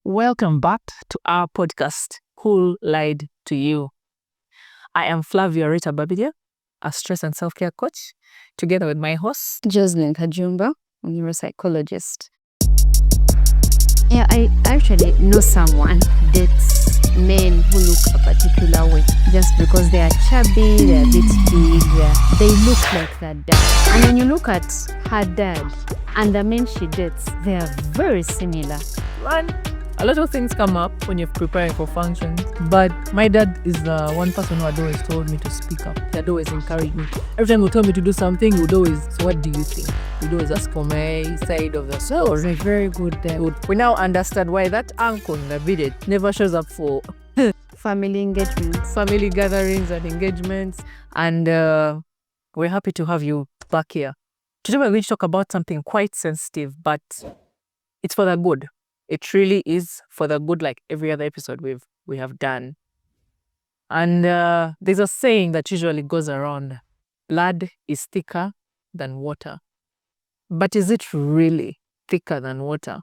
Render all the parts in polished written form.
Welcome back to our podcast, Who Lied to You? I am Flavia Rita Babidia, a stress and self-care coach, together with my host, Jocelyn Kajumba, a neuropsychologist. Yeah, I actually know someone dates men who look a particular way just because they are chubby, they're a bit big, they look like their dad. And when you look at her dad and the men she dates, they are very similar. Man, a lot of things come up when you're preparing for functions, but my dad is the one person who had always told me to speak up. He had always encouraged me. Every time he would tell me to do something, he would always, so what do you think? He would always ask for my side of the story. Very good there. We now understand why that uncle in the video never shows up for Family engagements. family gatherings and engagements, and we're happy to have you back here. Today we're going to talk about something quite sensitive, but it's for the good. It really is for the good, like every other episode we have done. And there's a saying that usually goes around: blood is thicker than water. But is it really thicker than water?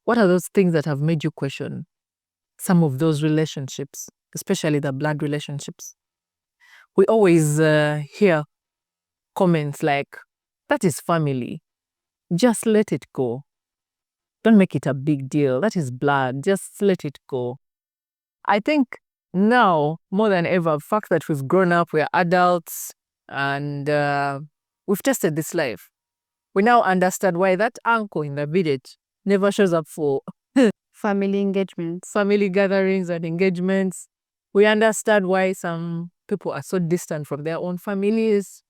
What are those things that have made you question some of those relationships, especially the blood relationships? We always hear comments like, that is family, just let it go. Don't make it a big deal. That is blood, just let it go. I think now, more than ever, the fact that we've grown up, we're adults, and we've tasted this life, we now understand why that uncle in the village never shows up for Family engagements. family gatherings and engagements. We understand why some people are so distant from their own families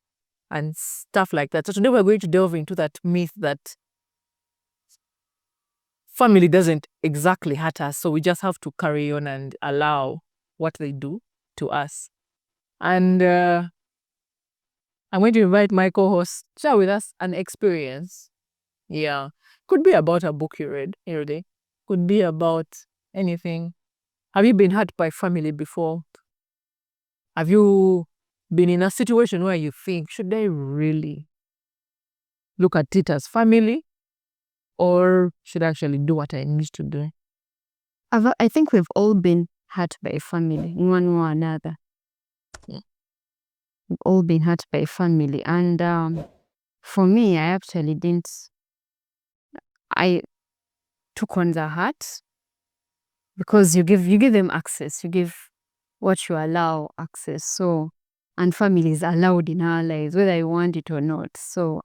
and stuff like that. So today we're going to delve into that myth that family doesn't exactly hurt us, so we just have to carry on and allow what they do to us. And I'm going to invite my co-host to share with us an experience. Yeah, could be about a book you read, could be about anything. Have you been hurt by family before? Have you been in a situation where you think, should I really look at it as family, or should I actually do what I need to do? I think we've all been hurt by family in one way or another. Yeah. We've all been hurt by family. And for me, I actually didn't. I took on the hurt because you give them access. You give what you allow access. So, and family is allowed in our lives, whether you want it or not. So,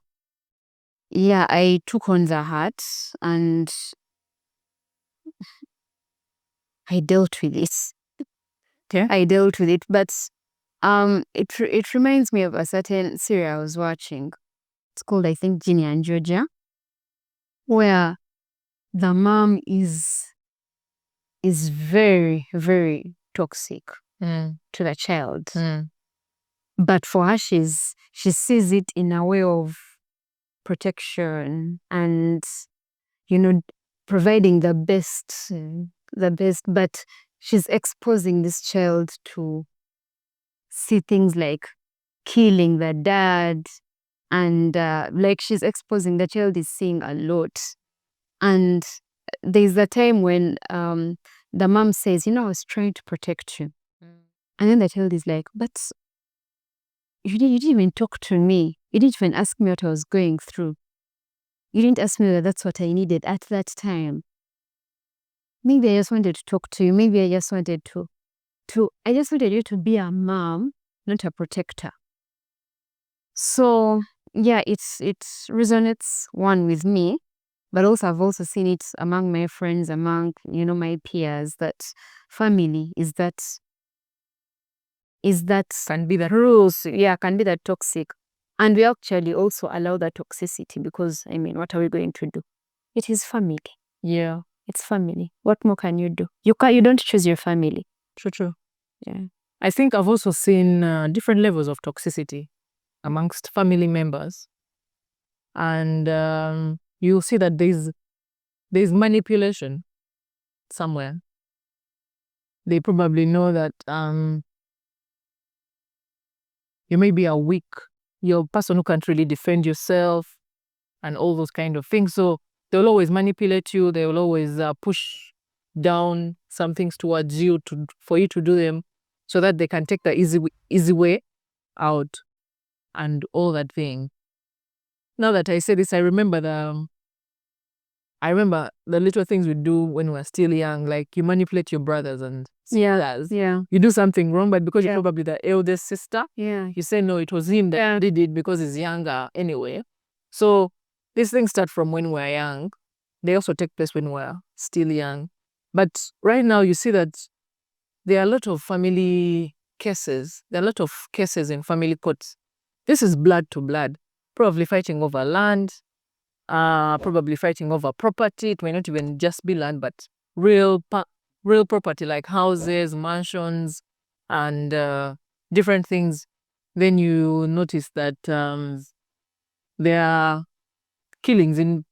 yeah, I took on the hurt and I dealt with it. Okay. I dealt with it, but it reminds me of a certain series I was watching. It's called, I think, Ginny and Georgia, where the mom is very, very toxic to the child. But for her, she sees it in a way of protection and, providing the best, but she's exposing this child to see things like killing the dad, and like she's exposing the child is seeing a lot. And there's a time when the mom says, I was trying to protect you. And then the child is like, but you didn't even talk to me. You didn't even ask me what I was going through. You didn't ask me whether that's what I needed at that time. Maybe I just wanted to talk to you. Maybe I just wanted I just wanted you to be a mom, not a protector. So yeah, it resonates one with me, but also I've also seen it among my friends, among my peers, that family is that Can be that rules, can be that toxic. And we actually also allow that toxicity because, what are we going to do? It is family. Yeah. It's family. What more can you do? You don't choose your family. True. Yeah. I think I've also seen different levels of toxicity amongst family members. And you'll see that there's manipulation somewhere. They probably know that you may be a weak, you're a person who can't really defend yourself and all those kind of things. So they'll always manipulate you. They will always push down some things towards you for you to do them so that they can take the easy way out and all that thing. Now that I say this, I remember the little things we do when we're still young, like you manipulate your brothers and sisters. Yeah. You do something wrong, but because you're probably the eldest sister, Yeah. you say, no, it was him that did it because he's younger anyway. So these things start from when we're young. They also take place when we're still young. But right now you see that there are a lot of family cases. There are a lot of cases in family courts. This is blood to blood, probably fighting over land, probably fighting over property. It may not even just be land, but real property like houses, mansions, and different things. Then you notice that there are killings in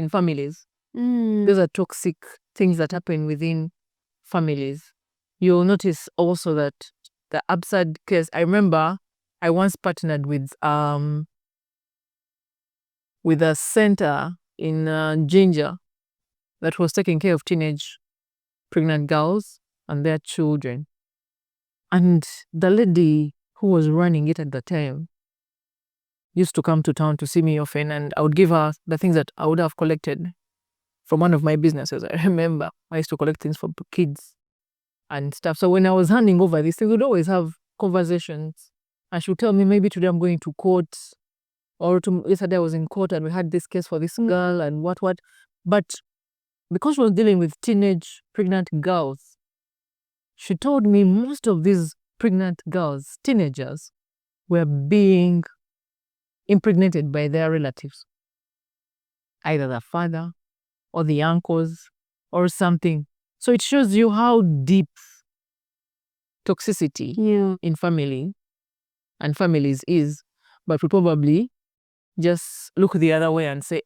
families. Those are toxic things that happen within families. You'll notice also that the absurd case. I remember I once partnered with a center in Ginger that was taking care of teenage pregnant girls and their children. And the lady who was running it at the time used to come to town to see me often, and I would give her the things that I would have collected from one of my businesses. I remember I used to collect things for kids and stuff. So when I was handing over these things, we'd always have conversations. And she would tell me, maybe today I'm going to court, or yesterday I was in court and we had this case for this girl and what. But because she was dealing with teenage pregnant girls, she told me most of these pregnant girls, teenagers, were being impregnated by their relatives, either the father or the uncles or something. So it shows you how deep toxicity in family and families is. But we probably just look the other way and say,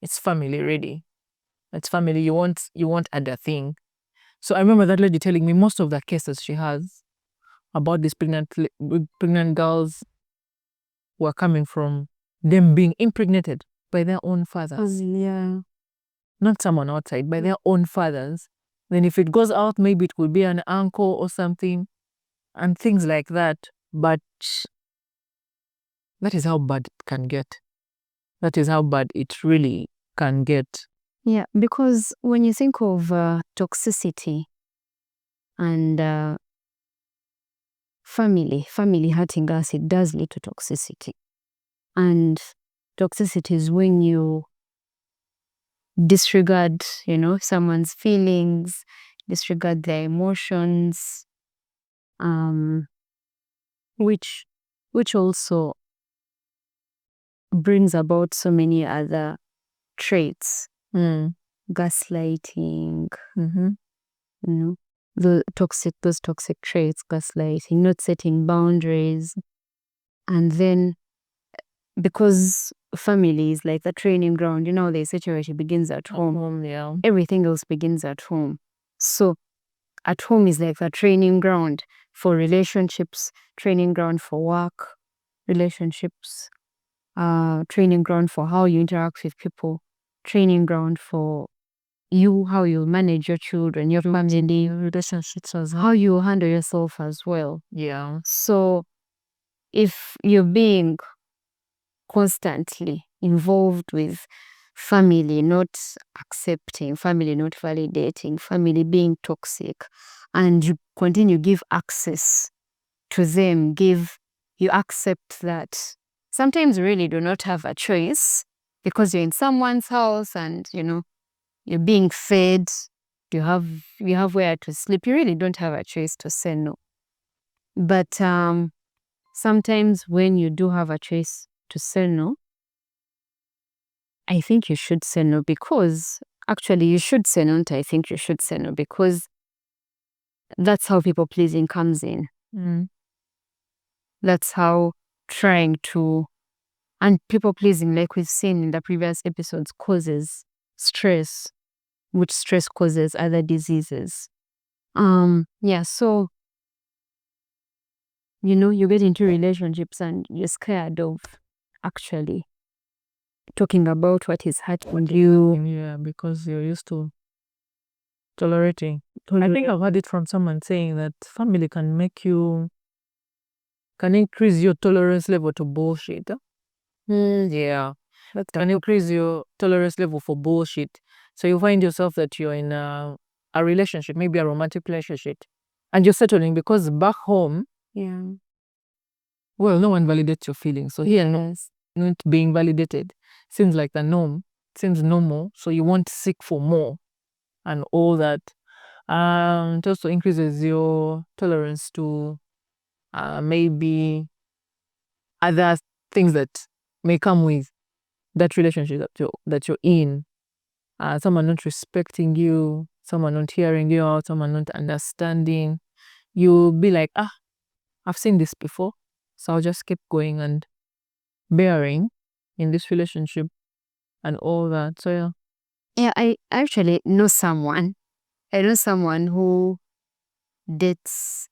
it's family really. It's family. You want other thing. So I remember that lady telling me most of the cases she has about these pregnant girls were coming from them being impregnated by their own fathers. Not someone outside, by their own fathers. Then if it goes out, maybe it could be an uncle or something, and things like that. But that is how bad it can get. That is how bad it really can get. Yeah, because when you think of toxicity and family hurting us, it does lead to toxicity. And toxicity is when you disregard, someone's feelings, disregard their emotions, which also brings about so many other traits. Gaslighting, those toxic traits, gaslighting, not setting boundaries. And then because family is like the training ground, they say charity begins at home. Everything else begins at home. So at home is like the training ground for relationships, training ground for work, relationships, training ground for how you interact with people, training ground for you, how you manage your children, your family, relationships, how you handle yourself as well. Yeah. So if you're being constantly involved with family not accepting, family not validating, family being toxic, and you continue give access to them, you accept that sometimes you really do not have a choice because you're in someone's house and you're being fed, you have where to sleep, you really don't have a choice to say no. But sometimes when you do have a choice to say no, I think you should say no, because actually you should say no, and I think you should say no, because that's how people pleasing comes in. That's how trying to, and people pleasing, like we've seen in the previous episodes, causes stress, which stress causes other diseases. So you get into relationships and you're scared of actually talking about what is hurting you. Yeah, because you're used to Tolerating. I think I've heard it from someone saying that family can increase your tolerance level to bullshit. Yeah. That can increase your tolerance level for bullshit. So you find yourself that you're in a relationship, maybe a romantic relationship, and you're settling because back home, well, no one validates your feelings. So here, not being validated seems like the norm, seems normal. So you want to seek for more and all that. It also increases your tolerance to maybe other things that may come with that relationship that you're in. Someone not respecting you, someone not hearing you out, someone not understanding. You'll be like, I've seen this before, so I'll just keep going and bearing in this relationship and all that. So yeah. Yeah, I actually know someone. I know someone who dates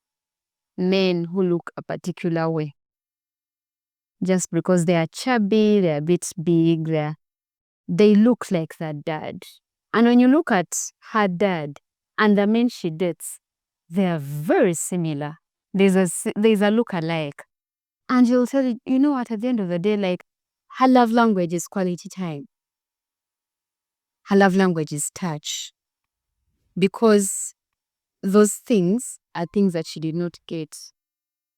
men who look a particular way. Just because they are chubby, they're a bit big, they look like their dad. And when you look at her dad and the men she dates, they are very similar. There's a look alike. And she'll tell you, you know what, at the end of the day, like, her love language is quality time. Her love language is touch. Because those things are things that she did not get.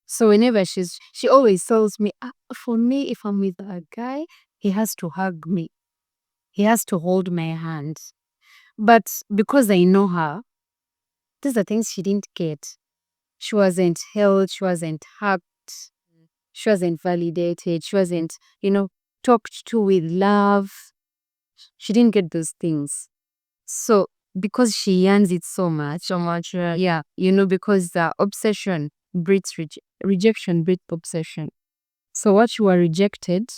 So whenever she always tells me, for me, if I'm with a guy, he has to hug me. He has to hold my hand. But because I know her, these are things she didn't get. She wasn't held, she wasn't hugged, she wasn't validated, she wasn't, talked to with love. She didn't get those things. So because she yearns it so much, yeah, because the obsession breeds rejection breeds obsession. So what you are rejected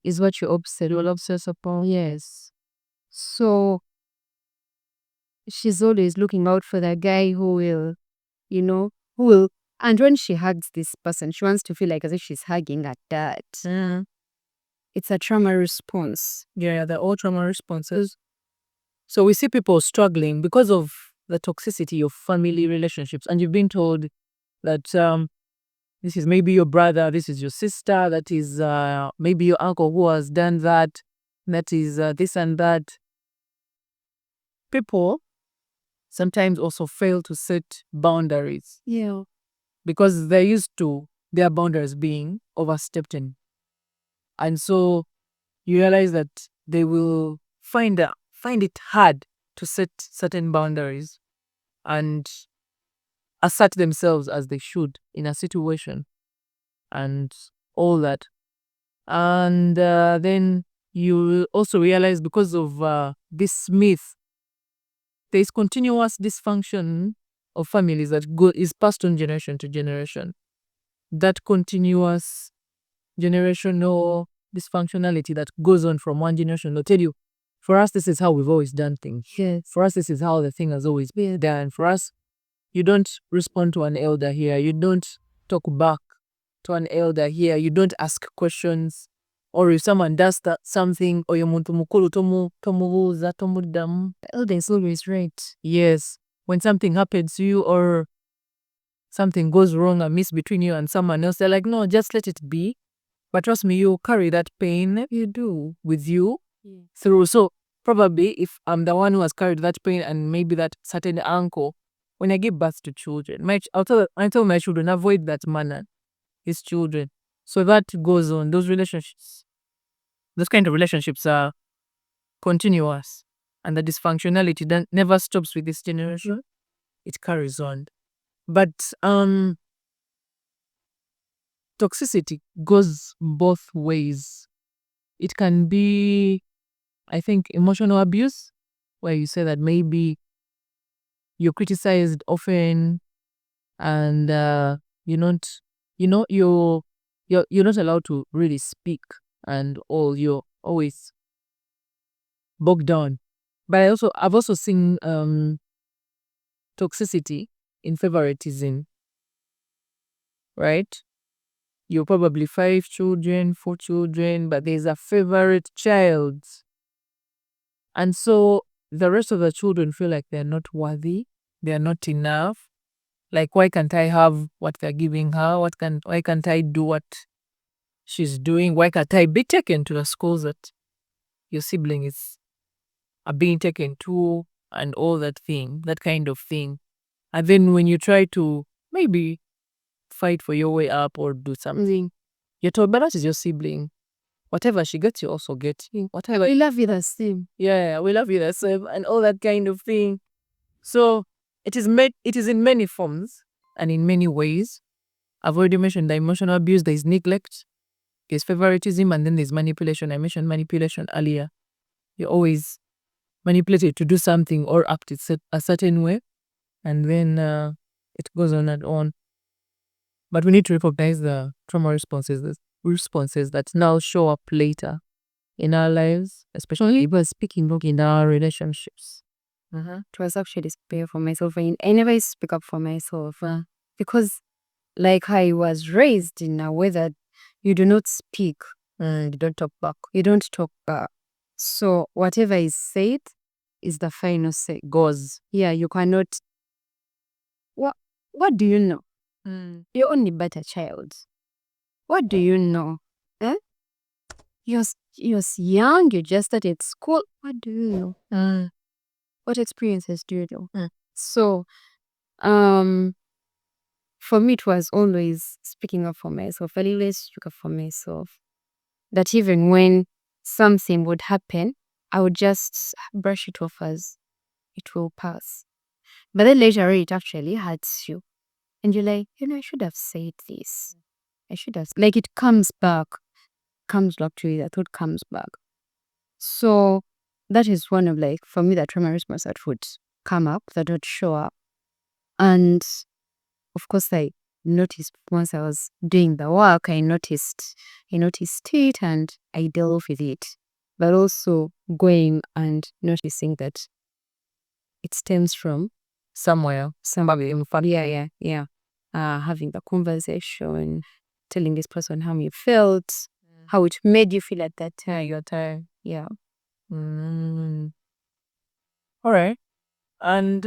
is what you will obsess upon. Yes. So she's always looking out for the guy who will, and when she hugs this person, she wants to feel like as if she's hugging her dad. It's a trauma response. Yeah, they're all trauma responses. So we see people struggling because of the toxicity of family relationships, and you've been told that this is maybe your brother, this is your sister, that is maybe your uncle who has done that, that is this and that. People sometimes also fail to set boundaries. Yeah. Because they're used to their boundaries being overstepped in. And so you realize that they will find it hard to set certain boundaries and assert themselves as they should in a situation and all that. And then you will also realize because of this myth, there is continuous dysfunction of families that is passed on generation to generation. That continuous generational dysfunctionality that goes on from one generation. They'll tell you, for us, this is how we've always done things. Yes. For us, this is how the thing has always been done. For us, you don't respond to an elder here. You don't talk back to an elder here. You don't ask questions. Or if someone does something, or you muntu mukuru tomubuuza tomuddamu. The elder is always right. Yes. When something happens to you or something goes wrong amiss between you and someone else, they're like, no, just let it be. But trust me, you carry that pain you do with you through. So probably if I'm the one who has carried that pain and maybe that certain uncle, when I give birth to children, I tell my children, avoid that manner, his children. So that goes on. Those kind of relationships are continuous. And the dysfunctionality never stops with this generation. It carries on. But toxicity goes both ways. It can be, I think, emotional abuse, where you say that maybe you're criticized often and you're not, you're not allowed to really speak and all. You're always bogged down. But I've also seen toxicity in favoritism, right? You're probably 5 children, 4 children, but there's a favorite child. And so the rest of the children feel like they're not worthy, they're not enough. Like, why can't I have what they're giving her? Why can't I do what she's doing? Why can't I be taken to the schools that your sibling is being taken to, and all that kind of thing. And then when you try to maybe fight for your way up or do something, you're told, but that is your sibling. Whatever she gets, you also get. Whatever. We love you the same. Yeah, we love you the same, and all that kind of thing. So it is in many forms and in many ways. I've already mentioned the emotional abuse, there is neglect, there's favoritism, and then there's manipulation. I mentioned manipulation earlier. You're always manipulated to do something or act a certain way, and then it goes on and on. But we need to recognize the trauma responses that now show up later in our lives, especially speaking in our relationships. It was actually speak for myself. I never speak up for myself because, like, I was raised in a way that you do not speak, You don't talk back. you don't talk back. So whatever is said is the final say. Goes. Yeah, you cannot. What do you know? You're only but a child. What do you know? You're young. You just started school. What do you know? What experiences do you know? So, for me, it was always speaking up for myself. I always speak up for myself. That even when something would happen, I would just brush it off as it will pass. But then later it actually hurts you. And you're like, I should have said this. I should have. Like, it comes back to you. That thought comes back. So that is one of, like, for me, the trauma response that would come up, that would show up. And of course, I noticed once I was doing the work, I noticed it and I dealt with it. But also going and noticing that it stems from Somewhere. somebody. Yeah. Having the conversation, telling this person how you felt, how it made you feel at that time. Your time. Yeah. All right. And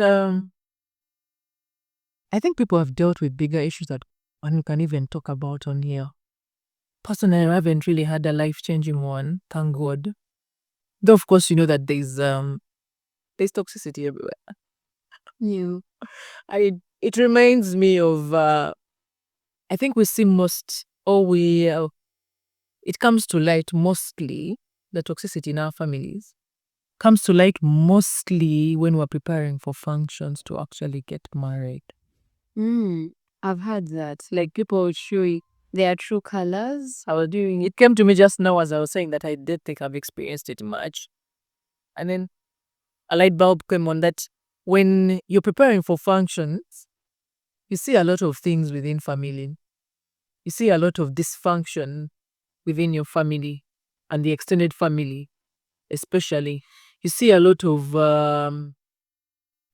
I think people have dealt with bigger issues that one can even talk about on here. Personally, I haven't really had a life-changing one, thank God. Though, of course, you know that there's toxicity everywhere. Yeah. It reminds me of I think we see it comes to light mostly, the toxicity in our families comes to light mostly when we're preparing for functions to actually get married. I've heard that. Like, people showing their true colors. It came to me just now as I was saying that I did think I've experienced it much. And then a light bulb came on that when you're preparing for functions, you see a lot of things within family. You see a lot of dysfunction within your family and the extended family, especially. You see a lot of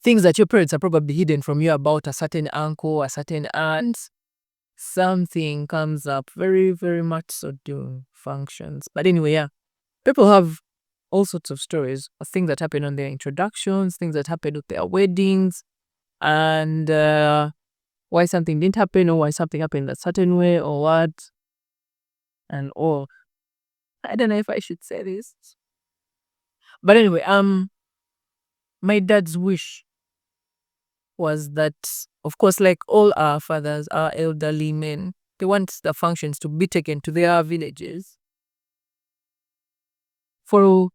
things that your parents are probably hidden from you about a certain uncle, a certain aunt. Something comes up very, very much so during functions. But anyway, yeah, people have all sorts of stories of things that happen on their introductions, things that happen at their weddings, and why something didn't happen or why something happened a certain way or what. And all. I don't know if I should say this. But anyway, my dad's wish was that, of course, like all our fathers, our elderly men, they want the functions to be taken to their villages for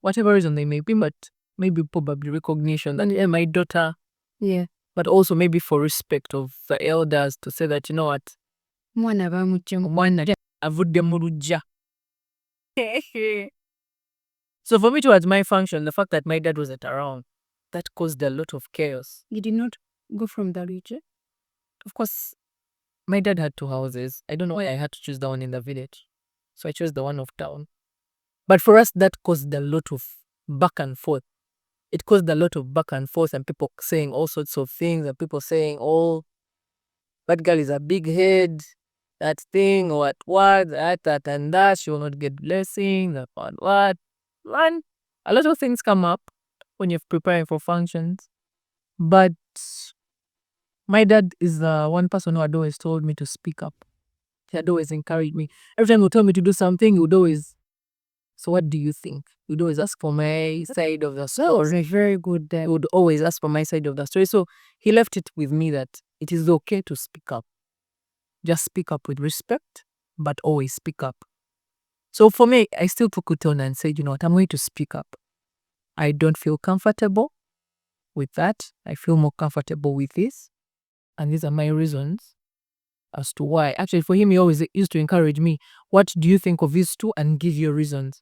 whatever reason they may be, but maybe probably recognition that, yeah, my daughter. Yeah. But also maybe for respect of the elders to say that, you know what, Mwana bamuchemu. Mwana avudde mu luggya. So for me towards my function, the fact that my dad wasn't around, that caused a lot of chaos. You did not go from the region? Of course, my dad had two houses. I don't know why I had to choose the one in the village. So I chose the one of town. But for us, that caused a lot of back and forth. It caused a lot of back and forth and people saying all sorts of things and people saying, oh, that girl is a big head, that thing, what, that, and that, she will not get blessing, that, what. And a lot of things come up. when you're preparing for functions. But my dad is the one person who had always told me to speak up. He had always encouraged me. Every time he would tell me to do something, he would always, so what do you think? He would always ask for my side of the story. Very good. He would always ask for my side of the story. So he left it with me that it is okay to speak up. Just speak up with respect, but always speak up. So for me, I still took it on and said, you know what, I'm going to speak up. I don't feel comfortable with that. I feel more comfortable with this. And these are my reasons as to why. Actually, for him, he always used to encourage me, what do you think of these two, and give your reasons.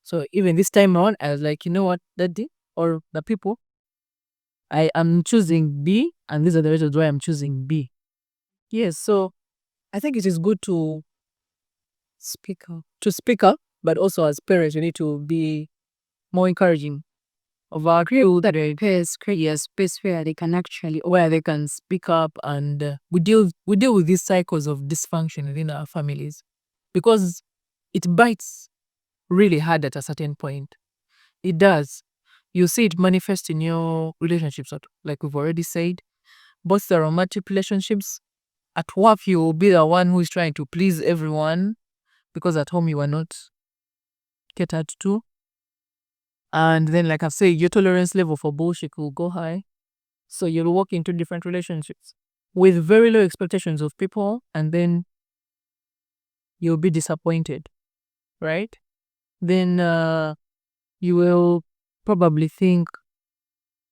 So even this time around, I was like, you know what, Daddy, or the people, I am choosing B, and these are the reasons why I'm choosing B. Yes, so I think it is good to speak up. But also as parents, you need to be more encouraging of our crew that create a space where they can speak up, and we deal with these cycles of dysfunction within our families, because it bites really hard at a certain point. It does. You see it manifest in your relationships, like we've already said, both the romantic relationships. At work, you will be the one who is trying to please everyone because at home you are not catered to. And then, like I've said, your tolerance level for bullshit will go high. So you'll walk into different relationships with very low expectations of people, and then you'll be disappointed, right? Then you will probably think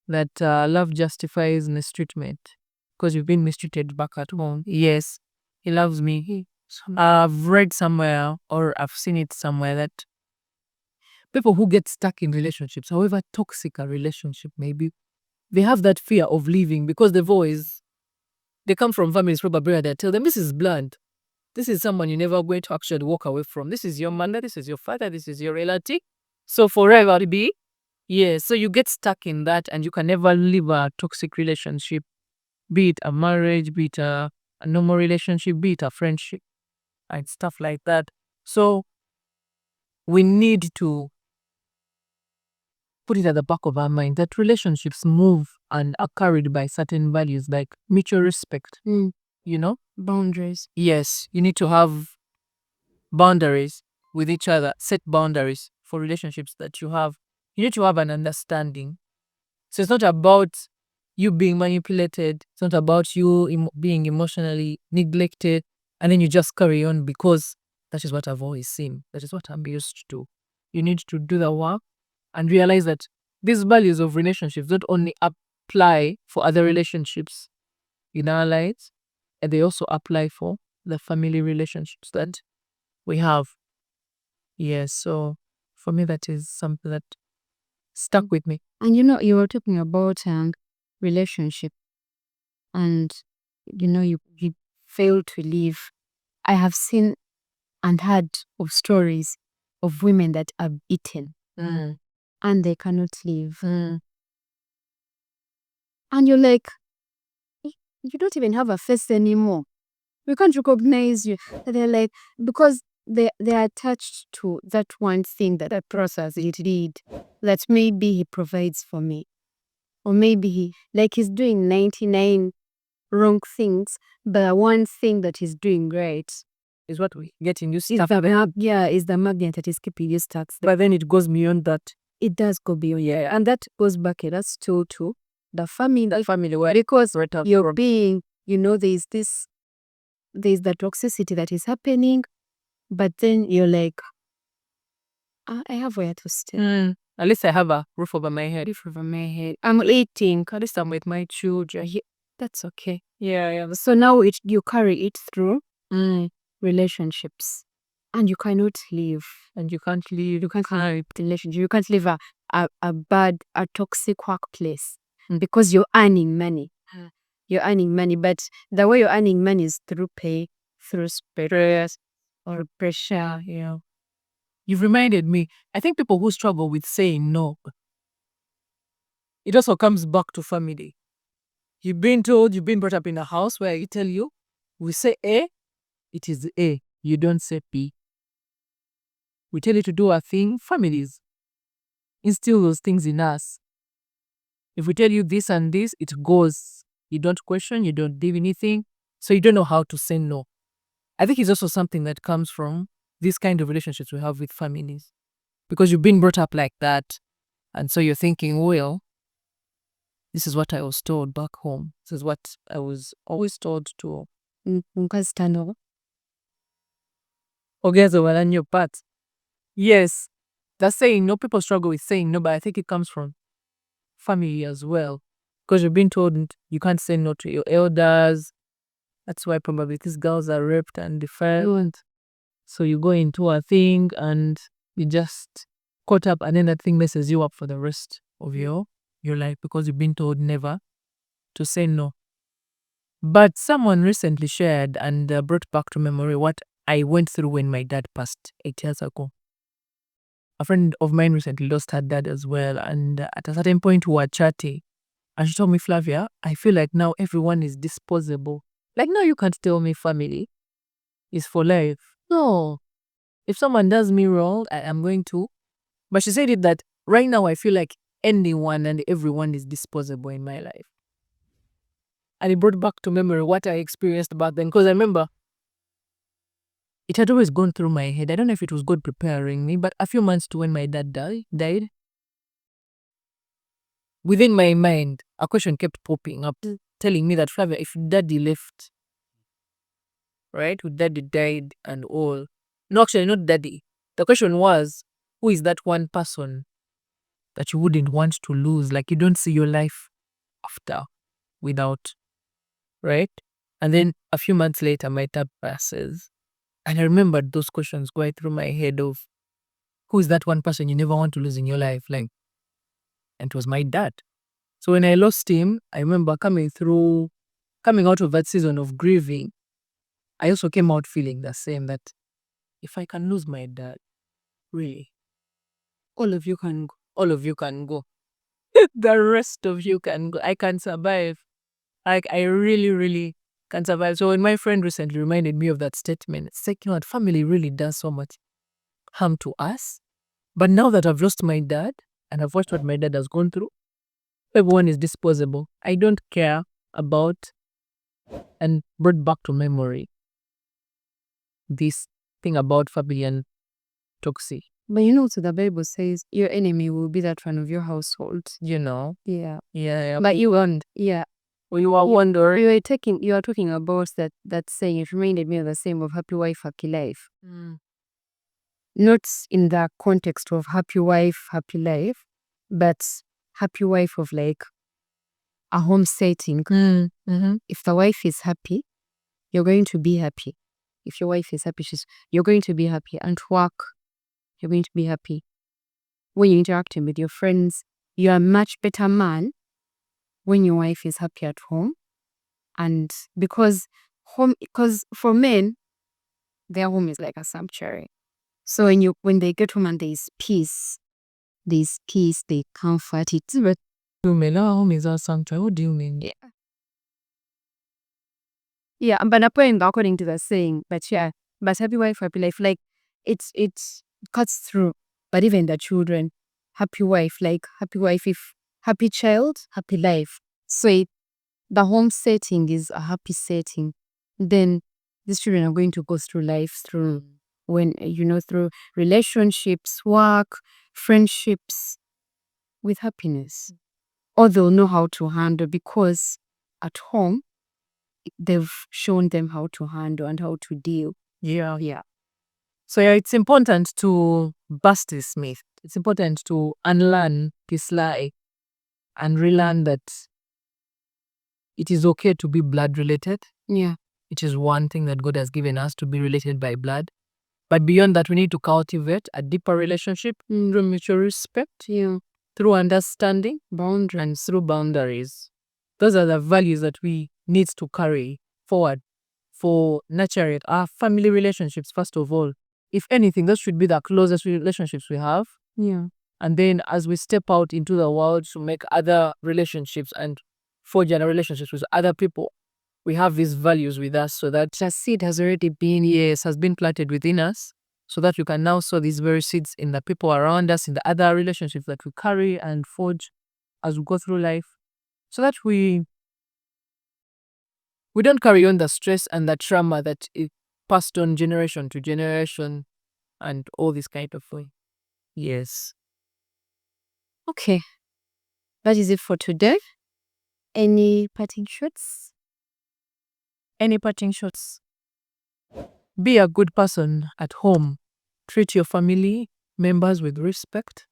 that love justifies mistreatment because you've been mistreated back at home. Yes, he loves me. I've read somewhere, or I've seen it somewhere, that people who get stuck in relationships, however toxic a relationship may be, they have that fear of leaving because they come from families probably where they tell them, this is blunt. This is someone you're never going to actually walk away from. This is your mother, this is your father, this is your relative. So forever to be. Yeah, so you get stuck in that and you can never leave a toxic relationship, be it a marriage, be it a normal relationship, be it a friendship, and stuff like that. So we need to put it at the back of our mind that relationships move and are carried by certain values like mutual respect, you know? Boundaries. Yes, you need to have boundaries with each other, set boundaries for relationships that you have. You need to have an understanding. So it's not about you being manipulated. It's not about you being emotionally neglected. And then you just carry on because that is what I've always seen. That is what I'm used to. You need to do the work and realize that these values of relationships don't only apply for other relationships in our lives, and they also apply for the family relationships that we have. Yes, so for me, that is something that stuck with me. And you were talking about relationship, and you fail to leave. I have seen and heard of stories of women that are beaten and they cannot leave. And you're like, you don't even have a face anymore. We can't recognize you. They're like, because they're attached to that one thing, that process he did, that maybe he provides for me. Or maybe he's doing 99 wrong things, but one thing that he's doing right Is what we get in you is the magnet that is keeping you stuck. But then it goes beyond that. It does go beyond, yeah. And that goes back, that's still to the family. Where Because you're being, there's the toxicity that is happening, but then you're like, I have where to stay. At least I have a roof over my head. I'm eating. At least I'm with my children. That's okay. Yeah. So now you carry it through relationships, and you cannot leave. And you can't leave. You can't leave relationship. You can't leave a toxic workplace because you're earning money. You're earning money, but the way you're earning money is through pay, through stress or pressure. Yeah. You've reminded me. I think people who struggle with saying no, it also comes back to family. You've been brought up in a house where you tell you, we say A, it is A. You don't say B. We tell you to do a thing. Families instill those things in us. If we tell you this and this, it goes. You don't question, you don't do anything. So you don't know how to say no. I think it's also something that comes from these kind of relationships we have with families. Because you've been brought up like that. And so you're thinking, well, this is what I was told back home. This is what I was always told to. Nkazitano. Ogeza wala your part. Yes, that's saying no. People struggle with saying no, but I think it comes from family as well. Because you've been told you can't say no to your elders. That's why probably these girls are raped and defiled. So you go into a thing and you just caught up, and then that thing messes you up for the rest of your life because you've been told never to say no. But someone recently shared and brought back to memory what I went through when my dad passed 8 years ago. A friend of mine recently lost her dad as well, and at a certain point we were chatting, and she told me, Flavia, I feel like now everyone is disposable. Like now you can't tell me family is for life. No. If someone does me wrong, I am going to. But she said it that right now I feel like anyone and everyone is disposable in my life. And it brought back to memory what I experienced back then. Because I remember it had always gone through my head. I don't know if it was God preparing me, but a few months to when my dad died, within my mind, a question kept popping up, telling me that, Flavia, if daddy left, right, if daddy died and all. No, actually, not daddy. The question was, who is that one person that you wouldn't want to lose? Like you don't see your life after, without, right? And then a few months later, my dad passes. And I remembered those questions going through my head of, who is that one person you never want to lose in your life? Like, and it was my dad. So when I lost him, I remember coming out of that season of grieving, I also came out feeling the same, that if I can lose my dad, really, all of you can go. All of you can go. The rest of you can go. I can survive. Like, I really, really can survive. So when my friend recently reminded me of that statement, it's like, you know what, family really does so much harm to us. But now that I've lost my dad and I've watched what my dad has gone through, everyone is disposable. I don't care about, and brought back to memory this thing about family and toxic. But you know, so the Bible says your enemy will be that one of your household. You know? Yeah. Yeah. But you weren't. Yeah. Well, you are wondering. You are talking about that saying. It reminded me of the same of happy wife, happy life. Not in the context of happy wife, happy life, but happy wife of like a home setting. If the wife is happy, you're going to be happy. If your wife is happy, you're going to be happy. And work, you're going to be happy. When you're interacting with your friends, you're a much better man when your wife is happy at home. And because for men, their home is like a sanctuary. So when they get home and there's peace, they comfort it. But home is our sanctuary. What do you mean? Yeah, but according to the saying, but happy wife, happy life, like it cuts through. But even the children, happy wife, if happy child, happy life. So the home setting is a happy setting. Then these children are going to go through life through relationships, work, friendships with happiness. Or they'll know how to handle, because at home they've shown them how to handle and how to deal. Yeah. So it's important to bust this myth. It's important to unlearn this lie and relearn that it is okay to be blood related. Yeah. It is one thing that God has given us, to be related by blood. But beyond that, we need to cultivate a deeper relationship through mutual respect, through understanding, and through boundaries. Those are the values that we need to carry forward for nurturing our family relationships, first of all. If anything, those should be the closest relationships we have. Yeah. And then as we step out into the world to make other relationships and forge other relationships with other people, we have these values with us, so that the seed has already been, has been planted within us. so that we can now sow these very seeds in the people around us, in the other relationships that we carry and forge as we go through life, so that we don't carry on the stress and the trauma that is passed on generation to generation and all this kind of way. Yes. Okay. That is it for today. Any parting shots? Any parting shots? Be a good person at home. Treat your family members with respect.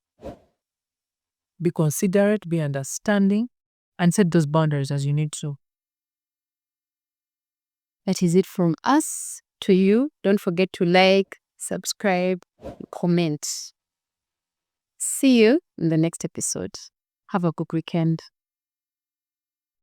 Be considerate, be understanding, and set those boundaries as you need to. That is it from us to you. Don't forget to like, subscribe, comment. See you in the next episode. Have a good weekend.